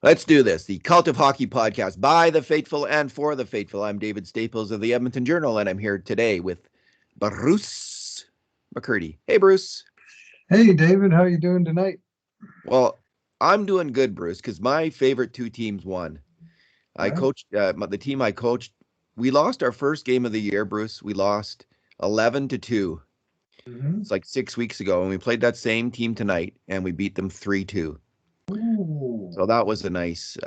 Let's do this. The Cult of Hockey podcast by the faithful and for the faithful. I'm David Staples of the Edmonton Journal, and I'm here today with Bruce McCurdy. Hey, Bruce. Hey, David, how you doing tonight? Well, I'm doing good, Bruce, because my favorite two teams won. I Right? coached the team I coached. We lost our first game of the year, Bruce. We lost 11-2. Mm-hmm. It's like 6 weeks ago, and we played that same team tonight, and we beat them 3-2. Ooh, So that was a nice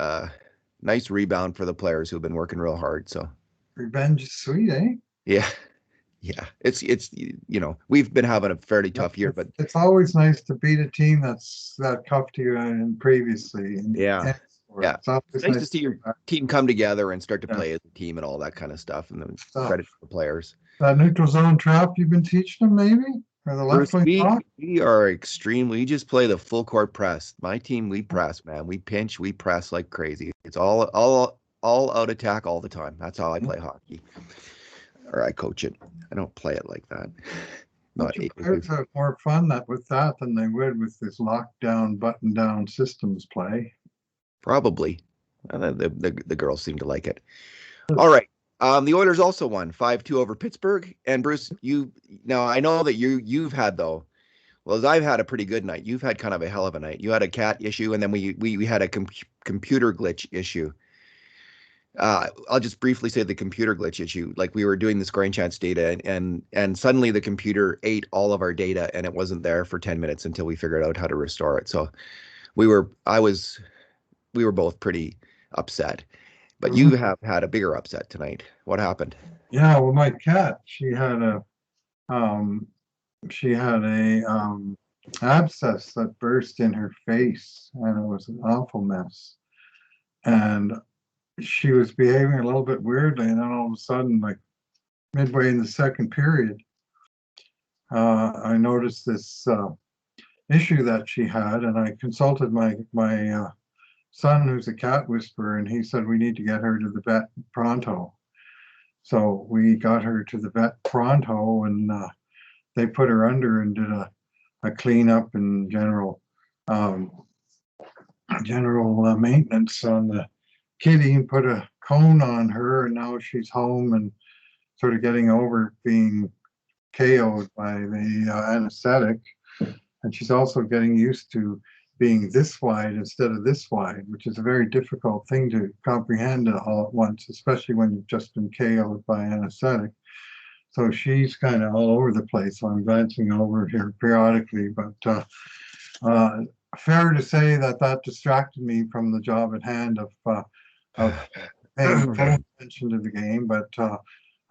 rebound for the players who've been working real hard. So revenge is sweet, eh? yeah, yeah, it's we've been having a fairly Yep. tough year, but It's always nice to beat a team that's that tough to you and previously in yeah, any sport. yeah, It's it's always nice to nice see to your go back. team come together and start to Yeah. play as a team and all that kind of stuff. And then So credit to the players. that neutral zone trap you've been teaching them, maybe, or the left Bruce, wing we block. we are extreme. We just play the full court press. My team, we press, man. We pinch, we press like crazy. It's all out attack all the time. That's how I play hockey, or I coach it. I don't play it like that. But Not your able to. players have more fun that with that than they would with this lockdown, button down systems play. Probably. The girls seem to like it. All right. The Oilers also won 5-2 over Pittsburgh. And Bruce, you now I know that you've had though. Well, as I've had a pretty good night. You've had kind of a hell of a night. You had a cat issue, and then we had a computer glitch issue. I'll just briefly say the computer glitch issue. Like we were doing the scoring chance data, and suddenly the computer ate all of our data, and it wasn't there for 10 minutes until we figured out how to restore it. So we were I was we were both pretty upset. But Mhm. you have had a bigger upset tonight. What happened? Yeah, well, my cat, um, she had a abscess that burst in her face, and it was an awful mess. And she was behaving a little bit weirdly, and then all of a sudden, like midway in the second period, I noticed this issue that she had, and I consulted my son, who's a cat whisperer, and he said we need to get her to the vet pronto. So we got her to the vet pronto, and they put her under and did a cleanup and um, general maintenance on the kitty, and put a cone on her, and now she's home and sort of getting over being KO'd by the anesthetic, and she's also getting used to being this wide instead of this wide, which is a very difficult thing to comprehend all at once, especially when you've just been KO'd by anesthetic. So she's kind of all over the place. So I'm glancing over here periodically, but uh, fair to say that that distracted me from the job at hand of paying full attention to the game. But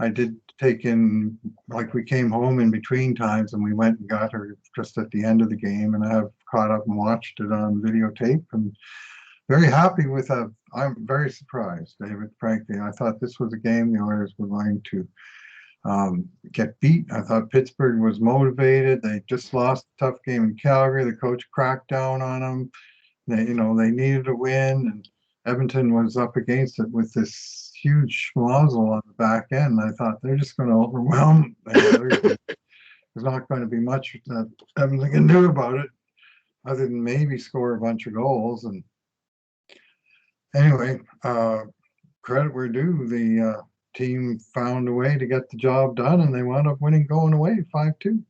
I did take in, like we came home in between times and we went and got her just at the end of the game, and I have caught up and watched it on videotape and very happy with that. I'm very surprised, David, frankly. I thought this was a game the Oilers were going to get beat. I thought Pittsburgh was motivated. They just lost a tough game in Calgary. The coach cracked down on them. They needed a win, and Edmonton was up against it with this huge schmozzle on the back end. I thought they're just going to overwhelm them. There's not going to be much that Edmonton can do about it, other than maybe score a bunch of goals. And anyway, credit where due. The team found a way to get the job done, and they wound up winning going away 5-2.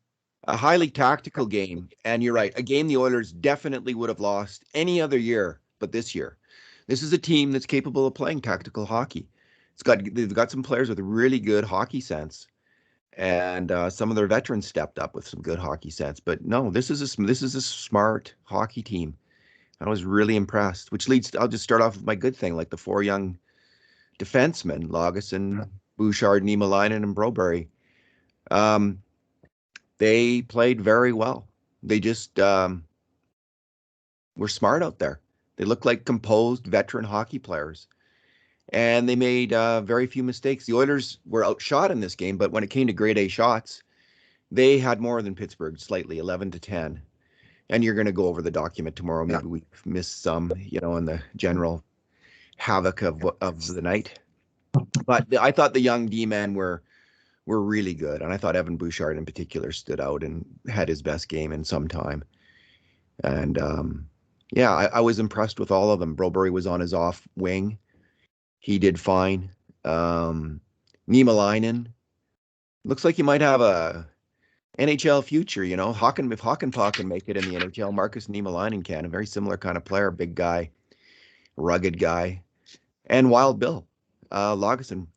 A highly tactical game, and you're right, a game the Oilers definitely would have lost any other year, but this year. This is a team that's capable of playing tactical hockey. They've got some players with really good hockey sense, and some of their veterans stepped up with some good hockey sense. But no, this is a smart hockey team. I was really impressed. Which leads I'll just start off with my good thing, like the four young defensemen, Lagesson, Bouchard, Niemelainen, and Broberry. Um, they played very well. They just were smart out there. They looked like composed veteran hockey players, and they made very few mistakes. The Oilers were outshot in this game, but when it came to grade A shots, they had more than Pittsburgh slightly, 11-10. And you're going to go over the document tomorrow. Yeah. Maybe we missed some, in the general havoc of the night. But I thought the young D-men were really good, and I thought Evan Bouchard in particular stood out and had his best game in some time. And Yeah, I was impressed with all of them. Broberry was on his off wing. He did fine. Um, Niemelainen looks like he might have a NHL future, you know. If Hakanpää can make it in the NHL, Marcus Niemelainen can. A very similar kind of player, big guy, rugged guy. And Wild Bill. Lagesson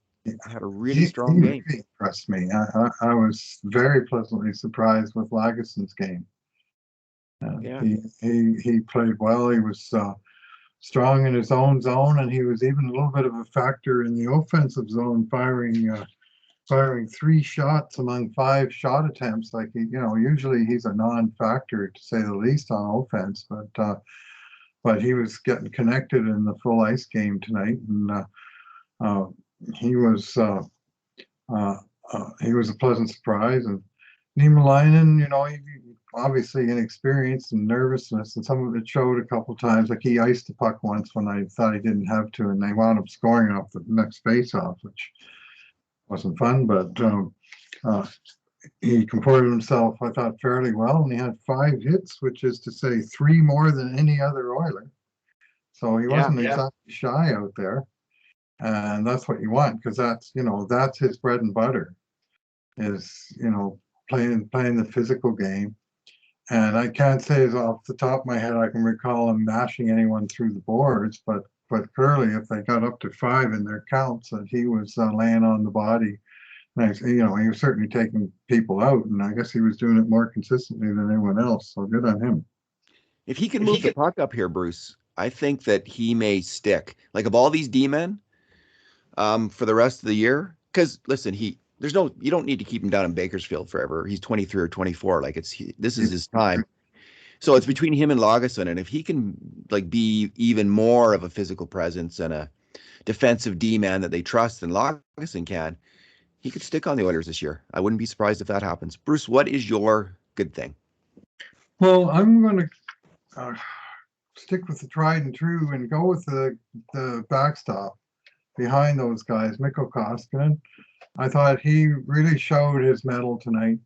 had a really He strong game. really impressed me. I was very pleasantly surprised with Lagesson's game. Yeah. He played well. He was strong in his own zone, and he was even a little bit of a factor in the offensive zone, firing 3 shots among 5 shot attempts. Like usually he's a non-factor to say the least on offense, but he was getting connected in the full ice game tonight, and uh, he was uh, uh, he was a pleasant surprise. And Niemelainen, obviously inexperienced and nervousness, and some of it showed a couple times. Like he iced the puck once when I thought he didn't have to, and they wound up scoring off the next face-off, which wasn't fun. But uh, he comported himself, I thought, fairly well, and he had 5 hits, which is to say 3 more than any other Oiler. So he Yeah. wasn't exactly shy out there, and that's what you want, because that's his bread and butter, is playing the physical game. And I can't say as off the top of my head I can recall him mashing anyone through the boards, but clearly if they got up to 5 in their counts, that he was laying on the body. Nice, he was certainly taking people out, and I guess he was doing it more consistently than anyone else. So good on him. If he can move the puck up here, Bruce, I think that he may stick. Like of all these D-men, for the rest of the year, because listen, you don't need to keep him down in Bakersfield forever. He's 23 or 24. Like this is his time. So it's between him and Lagesson, and if he can like be even more of a physical presence and a defensive D-man that they trust than Lagesson can, he could stick on the Oilers this year. I wouldn't be surprised if that happens. Bruce, what is your good thing? Well, I'm going to stick with the tried and true and go with the backstop behind those guys, Mikko Koskinen. I thought he really showed his mettle tonight.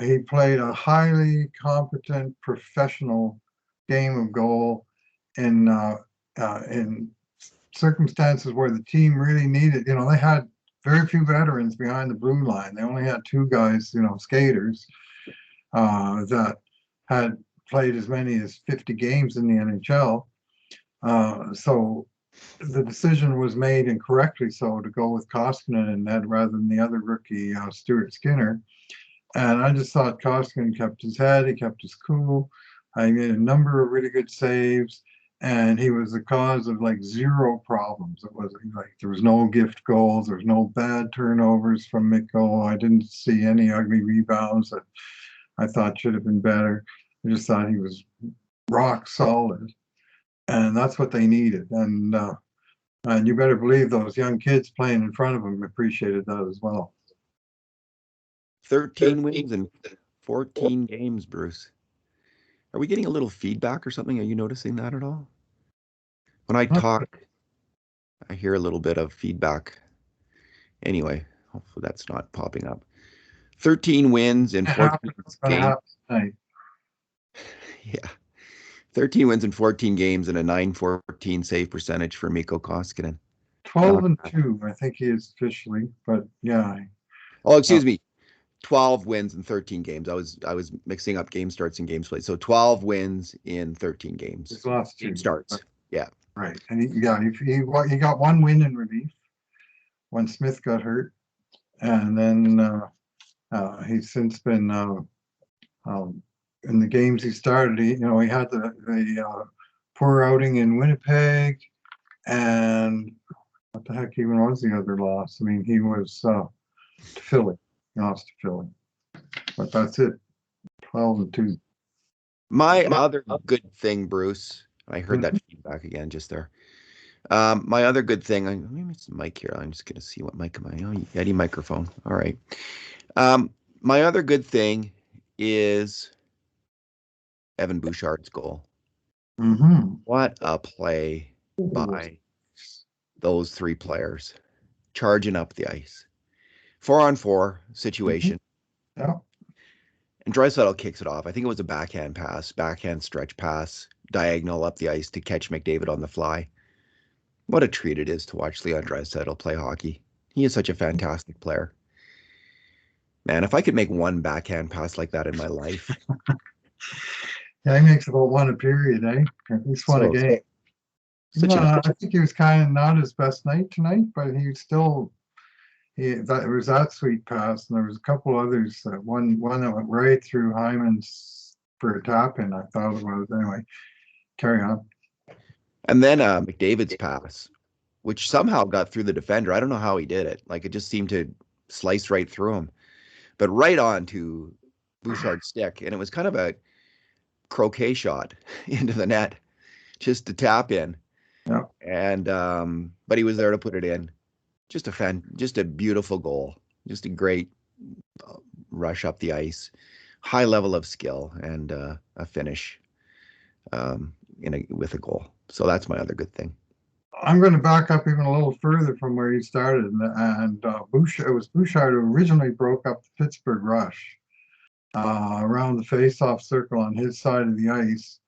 He played a highly competent, professional game of goal in circumstances where the team really needed. They had very few veterans behind the blue line. They only had 2 guys, skaters, that had played as many as 50 games in the NHL. So the decision was made, and correctly so, to go with Koskinen in net rather than the other rookie, Stuart Skinner. And I just thought Koskinen kept his head, he kept his cool. He made a number of really good saves, and he was the cause of like 0 problems. It was like there was no gift goals, there was no bad turnovers from Mikko. I didn't see any ugly rebounds that I thought should have been better. I just thought he was rock solid, and that's what they needed. And you better believe those young kids playing in front of him appreciated that as well. 13 wins in 14 games, Bruce. Are we getting a little feedback or something? Are you noticing that at all? When I talk, I hear a little bit of feedback. Anyway, hopefully that's not popping up. 13 wins in 14 games. Yeah. 13 wins in 14 games and a .914 save percentage for Mikko Koskinen. 12-2, I think he is officially, but yeah. Oh, excuse me. 12 wins in 13 games. I was mixing up game starts and games played. So 12 wins in 13 games. He's lost 2 game starts. Yeah. Right. And he got 1 win in relief when Smith got hurt. And then he's since been in the games he started. He had the poor outing in Winnipeg, and what the heck even was the other loss? I mean, he was to Philly. He lost to Philly. But that's it. 12-2. My other good thing, Bruce, I heard that feedback again just there. My other good thing, maybe it's the mic here. I'm just going to see what mic am I on. Eddie microphone. All right. My other good thing is Evan Bouchard's goal. Mm-hmm. What a play by those 3 players charging up the ice. 4-on-4 situation. Yeah. And Draisaitl kicks it off. I think it was a backhand stretch pass. diagonal up the ice to catch McDavid on the fly. What a treat it is to watch Leon Draisaitl play hockey. He is such a fantastic player. Man, if I could make one backhand pass like that in my life. Yeah, he makes about one a period, eh? At least one a So, game. such an I think he was kind of not his best night tonight, but he still it was that sweet pass, and there was a couple others. One that went right through Hyman's for a tap in. I thought it was anyway. Carry on. And then McDavid's pass, which somehow got through the defender. I don't know how he did it. Like it just seemed to slice right through him, but right on to Bouchard's stick, and it was kind of a croquet shot into the net, just to tap in. Yeah. And but he was there to put it in. Just a beautiful goal. Just a great rush up the ice, high level of skill, and a finish with a goal. So that's my other good thing. I'm going to back up even a little further from where you started, and Bouchard. It was Bouchard who originally broke up the Pittsburgh rush around the face-off circle on his side of the ice.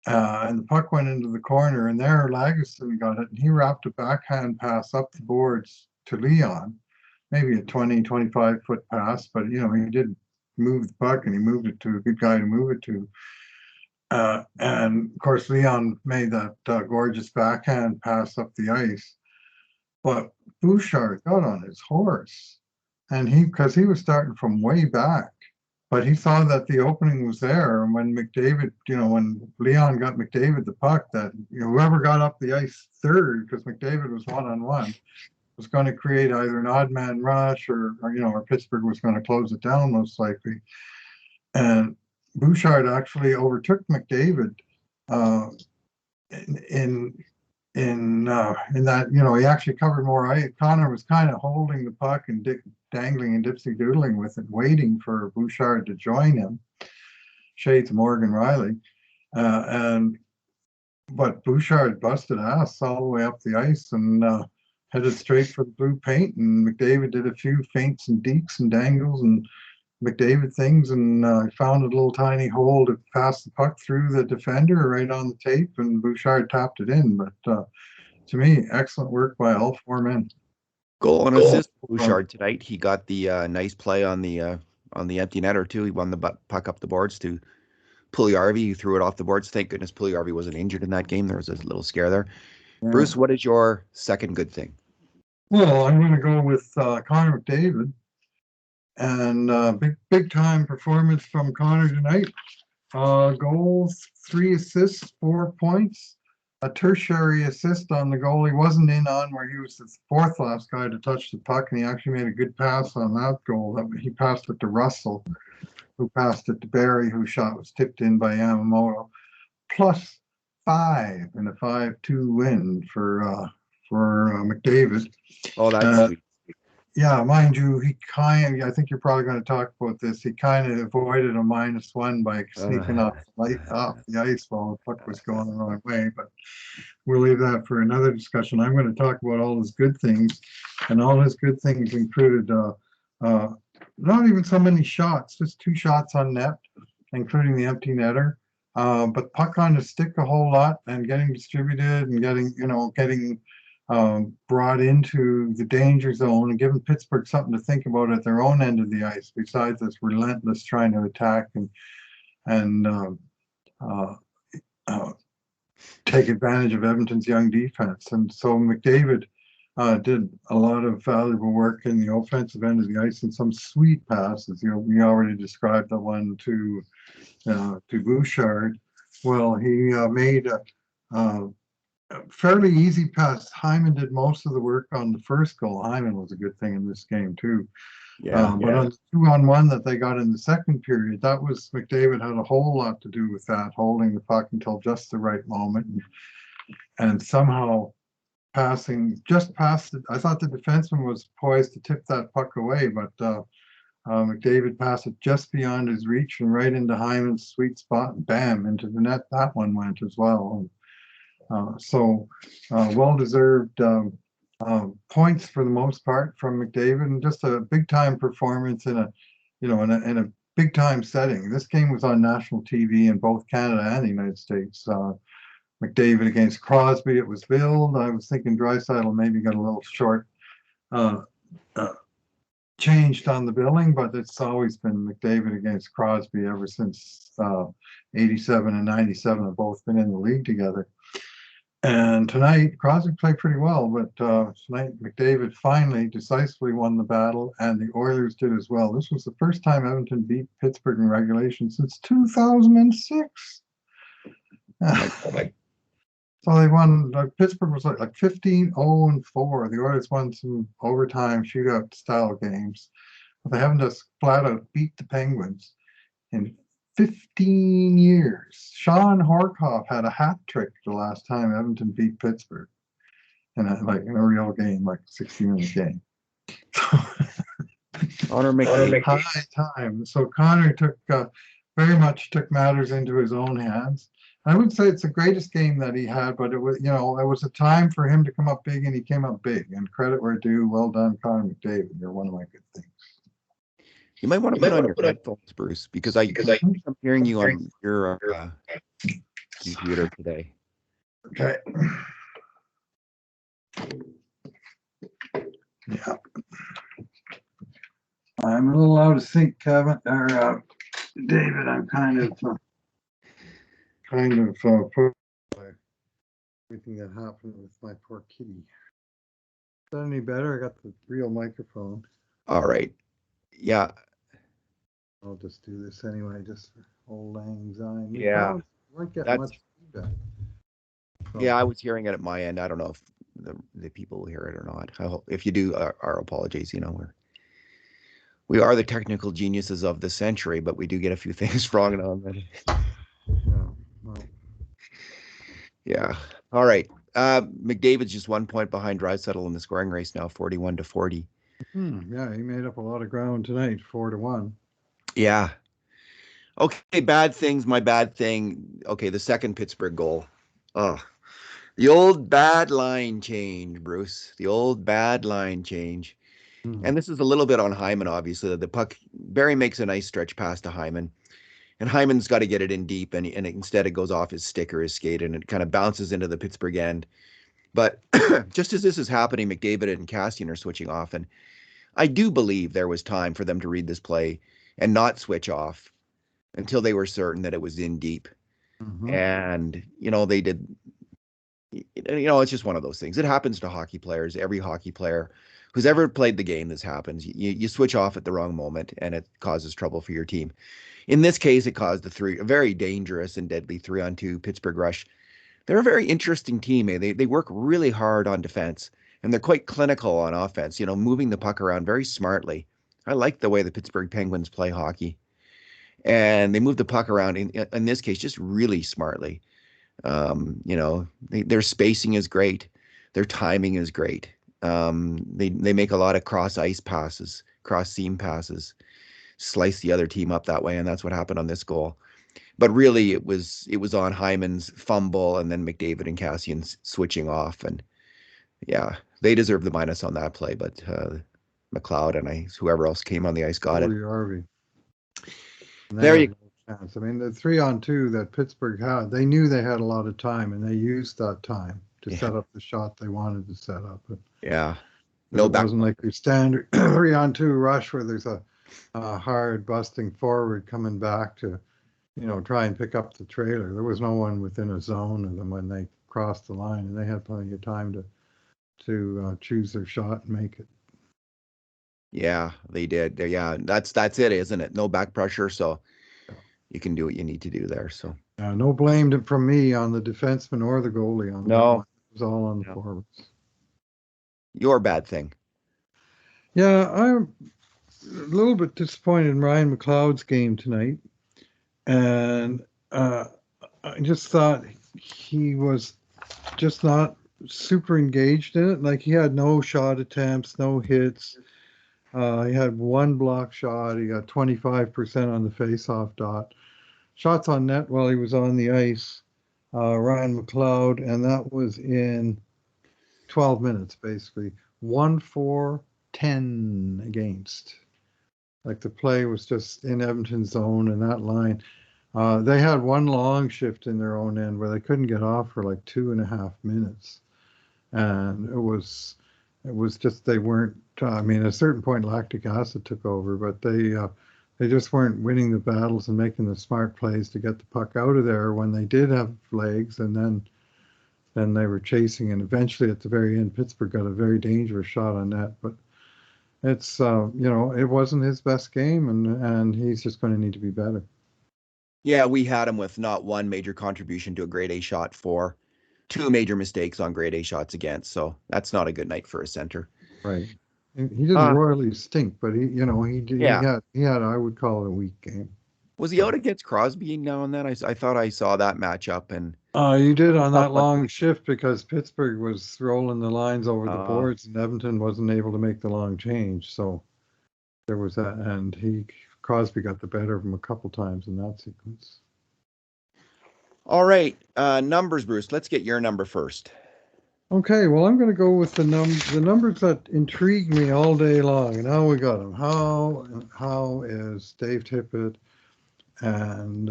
And the puck went into the corner, and there Lagesson got it, and he wrapped a backhand pass up the boards to Leon, maybe a 20, 25-foot pass, but, he did move the puck, and he moved it to a good guy to move it to. And, of course, Leon made that gorgeous backhand pass up the ice. But Bouchard got on his horse, and because he was starting from way back, but he saw that the opening was there. And when McDavid, when Leon got McDavid the puck, that whoever got up the ice third, because McDavid was one-on-one, was going to create either an odd man rush or Pittsburgh was going to close it down most likely. And Bouchard actually overtook McDavid in that, he actually covered more ice. Connor was kind of holding the puck and dangling and dipsy doodling with it, waiting for Bouchard to join him. Shades Morgan Riley. But Bouchard busted ass all the way up the ice and headed straight for the blue paint. And McDavid did a few feints and deeks and dangles and McDavid things, and found a little tiny hole to pass the puck through the defender right on the tape, and Bouchard tapped it in. But to me, excellent work by all four men. Goal and assist Bouchard tonight. He got the nice play on the empty netter too. He won the puck up the boards to Puljujärvi. He threw it off the boards. Thank goodness Puljujärvi wasn't injured in that game. There was a little scare there. Yeah. Bruce, what is your second good thing? Well, I'm going to go with Connor McDavid. And big time performance from Connor tonight. Goals, 3 assists, 4 points, a tertiary assist on the goal he wasn't in on, where he was the fourth last guy to touch the puck, and he actually made a good pass on that goal. He passed it to Russell, who passed it to Barry, whose shot was tipped in by Yamamoto. Plus 5 in a 5-2 win for McDavid. Oh, that's sweet. Yeah, mind you, I think you're probably going to talk about this. He kind of avoided a -1 by sneaking off the ice while the puck was going the wrong way, but we'll leave that for another discussion. I'm going to talk about all his good things, and all his good things included not even so many shots, just 2 shots on net, including the empty netter, but puck on the stick a whole lot and getting distributed and getting brought into the danger zone and giving Pittsburgh something to think about at their own end of the ice, besides this relentless trying to attack and take advantage of Edmonton's young defense. And so McDavid did a lot of valuable work in the offensive end of the ice and some sweet passes. We already described the one to Bouchard. Well, he made a fairly easy pass. Hyman did most of the work on the first goal. Hyman was a good thing in this game too. But on the 2-on-1 that they got in the second period, that was McDavid had a whole lot to do with that, holding the puck until just the right moment and somehow just past it. I thought the defenseman was poised to tip that puck away, but McDavid passed it just beyond his reach and right into Hyman's sweet spot, and bam, into the net. That one went as well. Well-deserved points for the most part from McDavid, and just a big-time performance in a big time setting. This game was on national TV in both Canada and the United States. McDavid against Crosby, it was billed. I was thinking Draisaitl maybe got a little short uh, uh, changed on the billing, but it's always been McDavid against Crosby ever since 87 and 97 have both been in the league together. And tonight, Crosby played pretty well, but tonight McDavid finally decisively won the battle, and the Oilers did as well. This was the first time Edmonton beat Pittsburgh in regulation since 2006. So they won. Pittsburgh was like 15-0-4. The Oilers won some overtime shootout style games, but they haven't just flat out beat the Penguins in 15 years. Sean Horkoff had a hat trick the last time Edmonton beat Pittsburgh in a real game, like 60-minute game. Honor McDavid. High time. So Connor very much took matters into his own hands. I would say it's the greatest game that he had, but it was a time for him to come up big, and he came up big. And credit where due. Well done, Connor McDavid. You're one of my good things. You might want to put on your headphones, Bruce, because I'm hearing you on your computer today. Okay. Yeah. I'm a little out of sync, Kevin. Or David, I'm kind of put everything that happened with my poor kitty. Is that any better? I got the real microphone. All right. Yeah. I'll just do this anyway, just for old lang syne. Yeah. Weren't getting much feedback. So, yeah, I was hearing it at my end. I don't know if the people will hear it or not. I hope, if you do, our apologies. We are the technical geniuses of the century, but we do get a few things wrong now and then. Yeah. All right. McDavid's just 1 point behind Draisaitl in the scoring race now, 41-40. Yeah, he made up a lot of ground tonight, 4-1. Yeah. Okay, bad things. My bad thing. Okay, the second Pittsburgh goal. Oh, the old bad line change, Bruce. The old bad line change. And this is a little bit on Hyman, obviously. The puck, Barry makes a nice stretch pass to Hyman. And Hyman's got to get it in deep, and instead it goes off his stick or his skate, and it kind of bounces into the Pittsburgh end. But just as this is happening, McDavid and Kassian are switching off, and I do believe there was time for them to read this play and not switch off until they were certain that it was in deep. And, they did. It's just one of those things. It happens to hockey players. Every hockey player who's ever played the game, this happens. You switch off at the wrong moment, and it causes trouble for your team. In this case, it caused a very dangerous and deadly 3-on-2 Pittsburgh rush. They're a very interesting team. They work really hard on defense, and they're quite clinical on offense, moving the puck around very smartly. I like the way the Pittsburgh Penguins play hockey. And they move the puck around, in this case, just really smartly. Their spacing is great. Their timing is great. They make a lot of cross-ice passes, cross-seam passes, slice the other team up that way, and that's what happened on this goal. But really, it was on Hyman's fumble and then McDavid and Kassian switching off, and yeah, they deserve the minus on that play. But McLeod and whoever else came on the ice got it. There you go. I mean, the 3-on-2 that Pittsburgh had, they knew they had a lot of time, and they used that time to set up the shot they wanted to set up. But yeah, it wasn't like your standard 3-on-2 rush where there's a hard busting forward coming back to, try and pick up the trailer. There was no one within a zone of them when they crossed the line, and they had plenty of time to choose their shot and make it. Yeah, they did. Yeah, that's it, isn't it? No back pressure, so you can do what you need to do there. So no blame from me on the defenseman or the goalie. No, it was all on the forwards. Your bad thing. Yeah, I'm a little bit disappointed in Ryan McLeod's game tonight, and I just thought he was just not super engaged in it. Like, he had no shot attempts, no hits. He had one block shot. He got 25% on the face-off dot. Shots on net while he was on the ice, Ryan McLeod, and that was in 12 minutes, basically. 1-4-10 against. Like the play was just in Edmonton's zone and that line. They had one long shift in their own end where they couldn't get off for like 2.5 minutes, and it was just they weren't. I mean, at a certain point, lactic acid took over, but they just weren't winning the battles and making the smart plays to get the puck out of there when they did have legs, and then they were chasing, and eventually at the very end, Pittsburgh got a very dangerous shot on net, but. It's it wasn't his best game, and he's just going to need to be better. Yeah, we had him with not one major contribution to a grade A shot for, two major mistakes on grade A shots against. So that's not a good night for a center. Right. He didn't royally stink, but Yeah. he had I would call it a weak game. Was he out against Crosby now and then? I thought I saw that matchup and You did on that long shift because Pittsburgh was rolling the lines over the boards and Edmonton wasn't able to make the long change. So there was that, and Crosby got the better of him a couple times in that sequence. All right, numbers, Bruce. Let's get your number first. Okay, well, I'm going to go with the numbers that intrigue me all day long, and how we got them. How is Dave Tippett and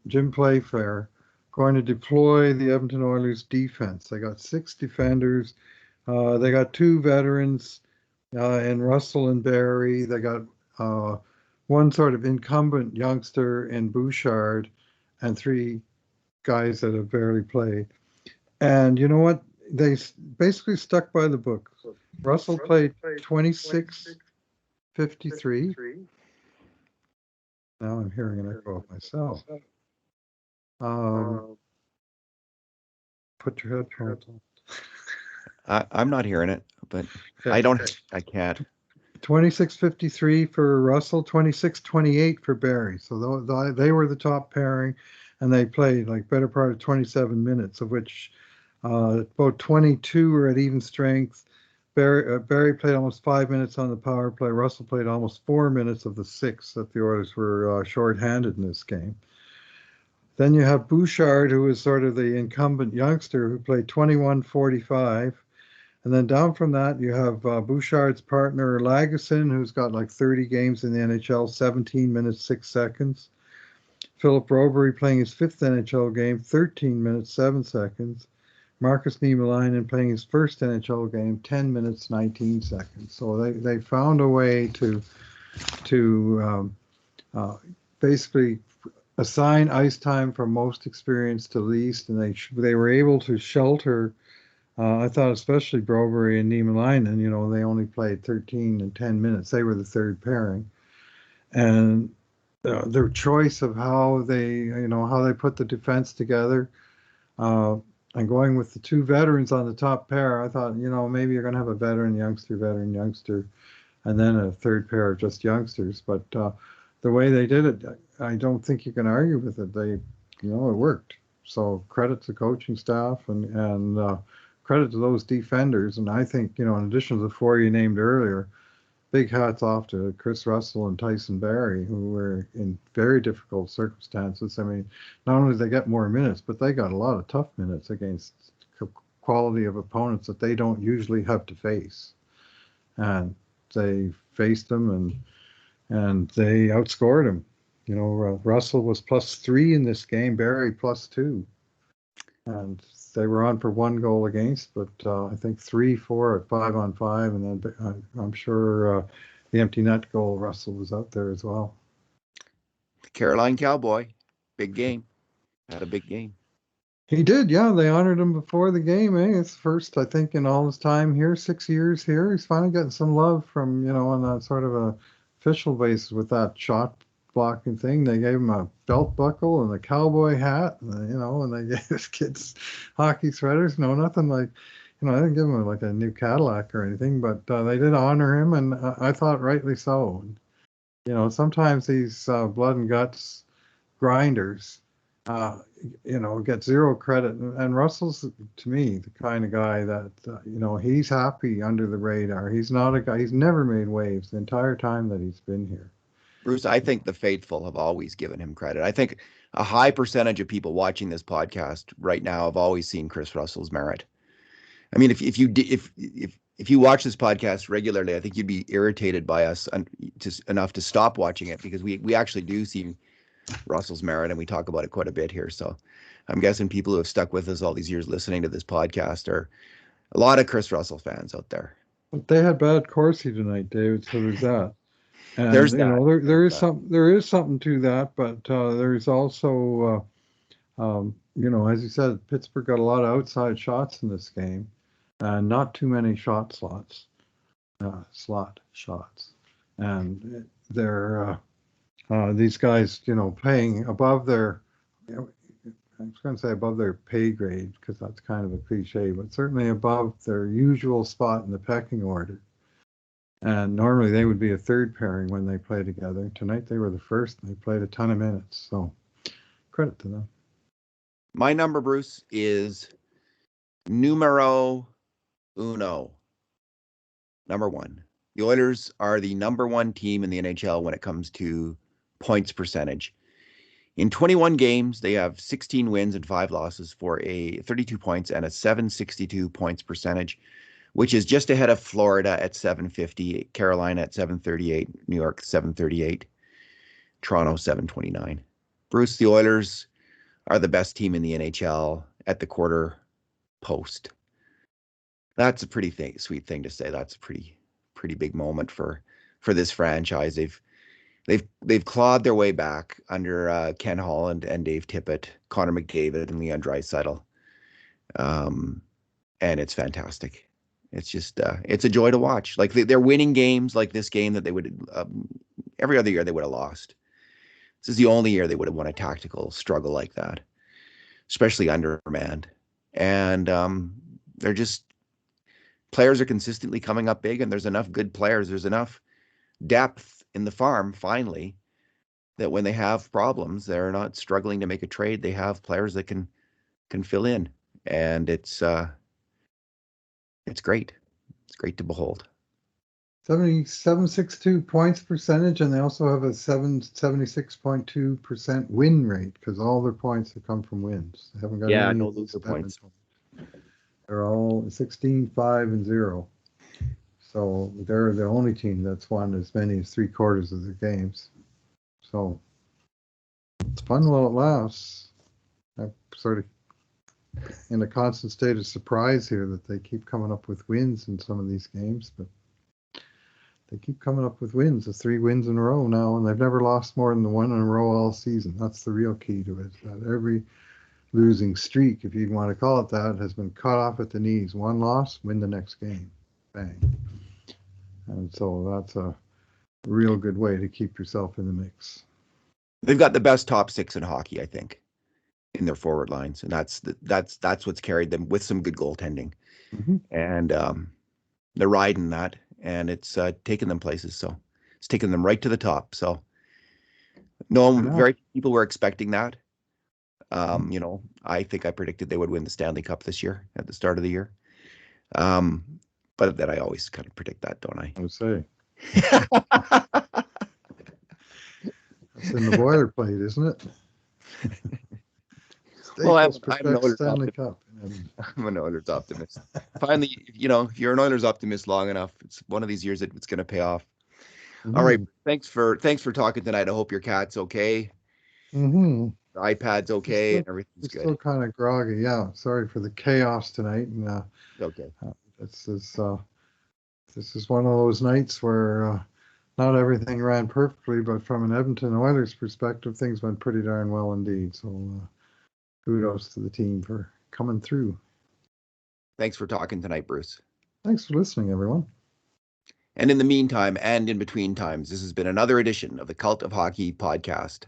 Jim Playfair going to deploy the Edmonton Oilers defense? They got 6 defenders. They got 2 veterans in Russell and Barry. They got one sort of incumbent youngster in Bouchard and 3 guys that have barely played. And you know what? They basically stuck by the book. Russell played 26:53. Now I'm hearing an echo of myself. Put your headphones on. I'm not hearing it, but Okay. I can't. 26:53 for Russell, 26:28 for Barry. So they were the top pairing, and they played like better part of 27 minutes, of which about 22 were at even strength. Barry played almost 5 minutes on the power play. Russell played almost 4 minutes of the 6 that the Oilers were shorthanded in this game. Then you have Bouchard, who was sort of the incumbent youngster, who played 21:45. And then down from that, you have Bouchard's partner, Lagesson, who's got like 30 games in the NHL, 17 minutes, 6 seconds. Philip Robery playing his 5th NHL game, 13 minutes, 7 seconds. Marcus Niemelainen playing his first NHL game, 10 minutes, 19 seconds. So they found a way to basically assign ice time from most experienced to least, and they were able to shelter. I thought especially Robery and Niemelainen, they only played 13 and 10 minutes. They were the third pairing, and their choice of how they put the defense together. And going with the 2 veterans on the top pair, I thought, maybe you're going to have a veteran youngster, and then a third pair of just youngsters. But the way they did it, I don't think you can argue with it. It worked. So credit to coaching staff and credit to those defenders. And I think, in addition to the 4 you named earlier, big hats off to Chris Russell and Tyson Barrie, who were in very difficult circumstances. I mean, not only did they get more minutes, but they got a lot of tough minutes against quality of opponents that they don't usually have to face. And they faced them and they outscored them. Russell was +3 in this game, Barrie +2. And they were on for 1 goal against, but I think 3-4 at 5-on-5, and then I'm sure the empty net goal, Russell was out there as well. Caroline Cowboy, big game. Had a big game. He did, yeah. They honored him before the game. It's first, I think, in all his time here, 6 years here. He's finally getting some love from, on that sort of a official basis with that shot blocking thing. They gave him a belt buckle and a cowboy hat, and they gave his kids hockey sweaters. No, nothing like, I didn't give him like a new Cadillac or anything, but they did honor him, and I thought rightly so. Sometimes these blood and guts grinders, get zero credit. And Russell's, to me, the kind of guy that, he's happy under the radar. He's not a guy, he's never made waves the entire time that he's been here. Bruce, I think the faithful have always given him credit. I think a high percentage of people watching this podcast right now have always seen Chris Russell's merit. I mean, if if you watch this podcast regularly, I think you'd be irritated by us just enough to stop watching it, because we actually do see Russell's merit, and we talk about it quite a bit here. So I'm guessing people who have stuck with us all these years listening to this podcast are a lot of Chris Russell fans out there. But they had bad Corsi tonight, David. So there's that. And There's you know, that. there is something to that, but there's also you know, as you said, Pittsburgh got a lot of outside shots in this game, and not too many slot shots, and they're these guys, you know, paying above their, you know, I was going to say above their pay grade, because that's kind of a cliche, but certainly above their usual spot in the pecking order. And normally they would be a third pairing when they play together. Tonight they were the first, and they played a ton of minutes. So credit to them. My number, Bruce, is numero uno. Number one. The Oilers are the number one team in the NHL when it comes to points percentage. In 21 games, they have 16 wins and 5 losses for a 32 points and a 762 points percentage, which is just ahead of Florida at 750, Carolina at 738, New York 738, Toronto 729. Bruce, the Oilers are the best team in the NHL at the quarter post. That's a pretty sweet thing to say. That's a pretty big moment for this franchise. They've clawed their way back under Ken Holland and Dave Tippett, Connor McDavid and Leon Draisaitl. And it's fantastic. It's just it's a joy to watch. Like they're winning games like this game that they would every other year they would have lost. This is the only year they would have won a tactical struggle like that, especially undermanned. And they're just, players are consistently coming up big, and there's enough good players. There's enough depth in the farm, finally, that when they have problems, they're not struggling to make a trade. They have players that can fill in, and it's great. It's great to behold. 762 points percentage, and they also have a 76.2% win rate, because all their points have come from wins. They haven't got any no loser points. They're all 16, 5, and 0. So they're the only team that's won as many as 3/4 of their games. So it's fun while it lasts. I'm sort of in a constant state of surprise here that they keep coming up with wins in some of these games, but they keep coming up with wins. It's 3 wins in a row now, and they've never lost more than the 1 in a row all season. That's the real key to it. That every losing streak, if you want to call it that, has been cut off at the knees. 1 loss, win the next game. Bang. And so that's a real good way to keep yourself in the mix. They've got the best top 6 in hockey, I think, in their forward lines, and that's what's carried them, with some good goaltending. Mm-hmm. And they're riding that, and it's taken them places. So it's taken them right to the top. So very few people were expecting that. You know, I think I predicted they would win the Stanley Cup this year at the start of the year. But then I always kind of predict that, don't I? I would say. That's in the boilerplate, isn't it? Well, I'm an Oilers Stanley Cup. I'm an Oilers optimist. Finally, you know, if you're an Oilers optimist long enough, it's one of these years that it's going to pay off. Mm-hmm. All right, thanks for talking tonight. I hope your cat's okay. Mm-hmm. The iPad's okay, and everything's good. Still kind of groggy. Yeah, sorry for the chaos tonight. And okay. This is one of those nights where not everything ran perfectly, but from an Edmonton Oilers perspective, things went pretty darn well indeed. So kudos to the team for coming through. Thanks for talking tonight, Bruce. Thanks for listening, everyone. And in the meantime, and in between times, this has been another edition of the Cult of Hockey podcast.